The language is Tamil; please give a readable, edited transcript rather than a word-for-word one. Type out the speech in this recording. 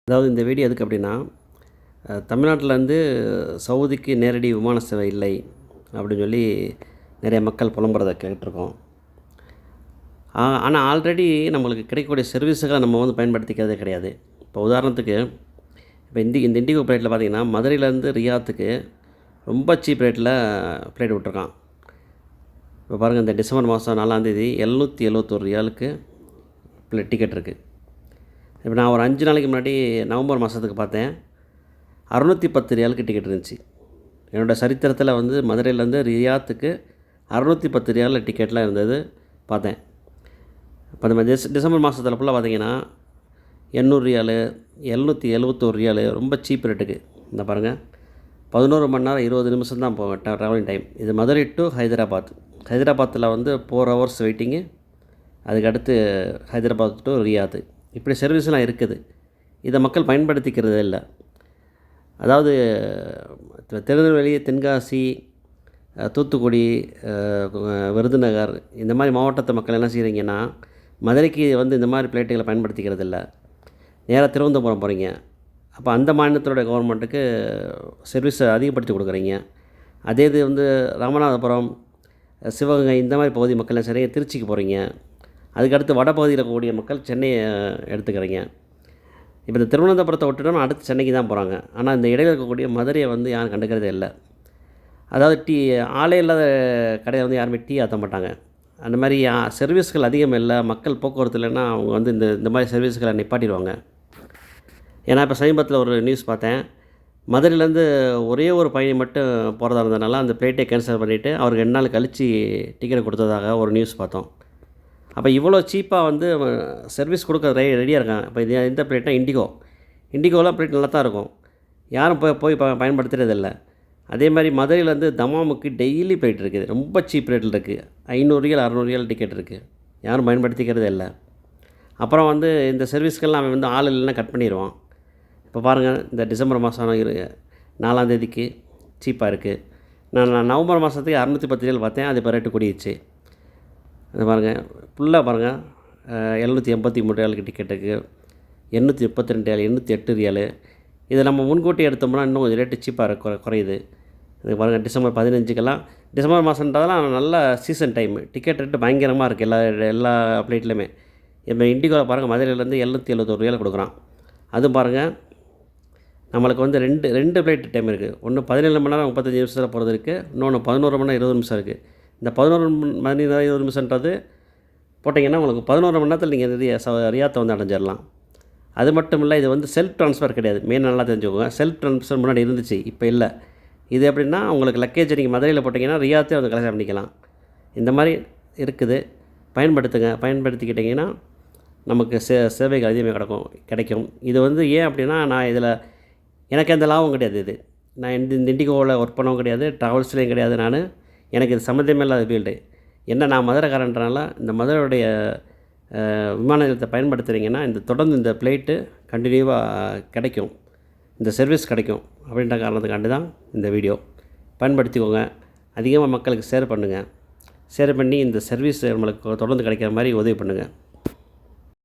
அதாவது இந்த வீடியோ எதுக்கு அப்படின்னா, தமிழ்நாட்டிலேருந்து சவுதிக்கு நேரடி விமான சேவை இல்லை அப்படின்னு சொல்லி நிறைய மக்கள் புலம்புறத கேட்டுருக்கோம். ஆனால் ஆல்ரெடி நம்மளுக்கு கிடைக்கக்கூடிய சர்வீஸுகளை நம்ம பயன்படுத்திக்கிறதே கிடையாது. இப்போ உதாரணத்துக்கு, இப்போ இந்த இண்டிகோ ஃப்ளைட்டில் பார்த்தீங்கன்னா, மதுரையிலேருந்து ரியாத்துக்கு ரொம்ப சீப் ரேட்டில் ஃப்ளைட் விட்ருக்கான். இப்போ பாருங்கள், இந்த டிசம்பர் மாதம் 4ஆந்தேதி ரியாலுக்கு டிக்கெட் இருக்குது. இப்போ நான் ஒரு 5 நாளைக்கு முன்னாடி நவம்பர் மாதத்துக்கு பார்த்தேன், 610 ரியாலுக்கு டிக்கெட் இருந்துச்சு. என்னோடய சரித்திரத்தில் மதுரையிலேருந்து ரியாத்துக்கு 610 ரியாலில் டிக்கெட்லாம் இருந்தது பார்த்தேன். இப்போ நம்ம டிசம்பர் மாதத்தில் ஃபுல்லாக பார்த்தீங்கன்னா 800 ரியாலு, 771 ரியாலு ரொம்ப சீப் ரேட்டுக்கு. இந்த பாருங்கள், 11 மணி நேரம் 20 நிமிஷம் தான் போவேன் ட்ராவலிங் டைம். இது மதுரை டு ஹைதராபாத். ஹைதராபாத்தில் 4 ஹவர்ஸ் வெயிட்டிங்கு, அதுக்கடுத்து ஹைதராபாத் டு ரியாத். இப்படி சர்வீஸ்லாம் இருக்குது. இதை மக்கள் பயன்படுத்திக்கிறதே இல்லை. அதாவது திருநெல்வேலி, தென்காசி, தூத்துக்குடி, விருதுநகர் இந்த மாதிரி மாவட்டத்து மக்கள் என்ன செய்கிறீங்கன்னா, மதுரைக்கு இந்த மாதிரி ஃப்ளைட்டுகளை பயன்படுத்திக்கிறது இல்லை. நேராக திருவனந்தபுரம் போகிறீங்க. அப்போ அந்த மாநிலத்தோட கவர்மெண்ட்டுக்கு சர்வீஸை அதிகப்படுத்தி கொடுக்குறீங்க. அதே இது ராமநாதபுரம், சிவகங்கை இந்த மாதிரி பகுதி மக்கள் சரியாக திருச்சிக்கு போகிறீங்க. அதுக்கடுத்து வட பகுதியில் இருக்கக்கூடிய மக்கள் சென்னையை எடுத்துக்கிறீங்க. இப்போ இந்த திருவனந்தபுரத்தை விட்டுட்டோம்னா அடுத்து சென்னைக்கு தான் போகிறாங்க. ஆனால் இந்த இடையில் இருக்கக்கூடிய மதுரையை யாரும் கண்டுக்கிறதே இல்லை. அதாவது ஆளே இல்லாத கடையில் யாருமே டீ ஆற்ற மாட்டாங்க. அந்த மாதிரி சர்வீஸ்கள் அதிகம் இல்லை. மக்கள் போக்குவரத்து இல்லைன்னா அவங்க இந்த மாதிரி சர்வீஸ்களை நிப்பாட்டிடுவாங்க. ஏன்னா இப்போ சமீபத்தில் ஒரு நியூஸ் பார்த்தேன், மதுரையிலேருந்து ஒரே ஒரு பயணி மட்டும் போகிறதா இருந்ததுனால அந்த ஃப்ளைட்டை கேன்சல் பண்ணிவிட்டு அவருக்கு 2 நாள் கழித்து டிக்கெட் கொடுத்ததாக ஒரு நியூஸ் பார்த்தோம். அப்போ இவ்வளோ சீப்பாக சர்வீஸ் கொடுக்க ரெடியாக இருக்காங்க. இப்போ இந்த ஃப்ளைட்னா இண்டிகோலாம் ஃப்ளைட் நல்லா தான் இருக்கும். யாரும் போய் பயன்படுத்துகிறதில்ல. அதே மாதிரி மதுரையிலேருந்து தமாமுக்கு டெய்லி ஃப்ளைட் இருக்குது. ரொம்ப சீப் ரேட்டில் இருக்குது. 500 ரியால் 600 ரியால் டிக்கெட் இருக்குது. யாரும் பயன்படுத்திக்கிறதே இல்லை. அப்புறம் இந்த சர்வீஸ்க்கெல்லாம் அவன் ஆள் இல்லைன்னா கட் பண்ணிடுவான். இப்போ பாருங்கள், இந்த டிசம்பர் மாதம் 4ஆந்தேதிக்கு சீப்பாக இருக்குது. நான் நவம்பர் மாதத்துக்கு 610 ரியால் பார்த்தேன். அது இப்போ ரேட்டு கூடிடுச்சு. அது பாருங்கள், ஃபுல்லாக பாருங்கள், 783 ரியாலுக்கு டிக்கெட்டுக்கு, 832 ரியால், 808 ரியாலு. இதை நம்ம முன்கூட்டி எடுத்தோம்னா இன்னும் கொஞ்சம் ரேட்டு சீப்பாக குறையுது. இது பாருங்கள், டிசம்பர் 15க்கெல்லாம், டிசம்பர் மாதன்றதெல்லாம் நல்ல சீசன் டைமு. டிக்கெட் ரேட்டு பயங்கரமாக இருக்குது எல்லா ஃப்ளைட்லையுமே. இப்போ இண்டிகோவில் பாருங்கள், மதுரையிலேருந்து 771 ரியால் கொடுக்குறான். அதுவும் பாருங்கள், நம்மளுக்கு ரெண்டு ஃப்ளைட் டைம் இருக்குது. ஒன்று 17 மணி நேரம் 35 நிமிஷத்தில் போகிறது இருக்குது. இன்னொன்று 11 மணி நேரம் 20 நிமிஷம் இருக்குது. இந்த 11 மணி நேரம் 20 நிமிஷன்றது போட்டிங்கன்னா உங்களுக்கு 11 மணி நேரத்தில் நீங்கள் ரியாத்தை அடைஞ்சிடலாம். அது மட்டும் இல்லை, இது செல்ஃப் ட்ரான்ஸ்ஃபர் கிடையாது. மெயின் நல்லா தெரிஞ்சுக்கோங்க. செல்ஃப் ட்ரான்ஸ்ஃபர் முன்னாடி இருந்துச்சு, இப்போ இல்லை. இது எப்படின்னா, உங்களுக்கு லக்கேஜ் நீங்கள் மதுரையில் போட்டிங்கன்னா ரியாத்தே கலெக்ட் பண்ணிக்கலாம். இந்த மாதிரி இருக்குது. பயன்படுத்திக்கிட்டிங்கன்னா நமக்கு சேவைகள் அதிகமாக கிடைக்கும். இது ஏன் அப்படின்னா, நான் இதில் எனக்கு எந்த லாபம் கிடையாது. நான் இந்த இண்டிகோவில் ஒர்க் பண்ணவும் கிடையாது, ட்ராவல்ஸ்லேயும் கிடையாது. எனக்கு இது சம்மந்தமே இல்லாத ஃபீல்டு. நான் மதுரைக்காரன்றனால இந்த மதுரையுடைய விமான நிலையத்தை பயன்படுத்துகிறீங்கன்னா தொடர்ந்து இந்த ஃப்ளைட்டு கண்டினியூவாக கிடைக்கும், இந்த சர்வீஸ் கிடைக்கும் அப்படின்ற காரணத்துக்காண்டி தான் இந்த வீடியோ. பயன்படுத்திக்கோங்க. அதிகமாக மக்களுக்கு ஷேர் பண்ணுங்கள். ஷேர் பண்ணி இந்த சர்வீஸ் நம்மளுக்கு தொடர்ந்து கிடைக்கிற மாதிரி உதவி பண்ணுங்கள்.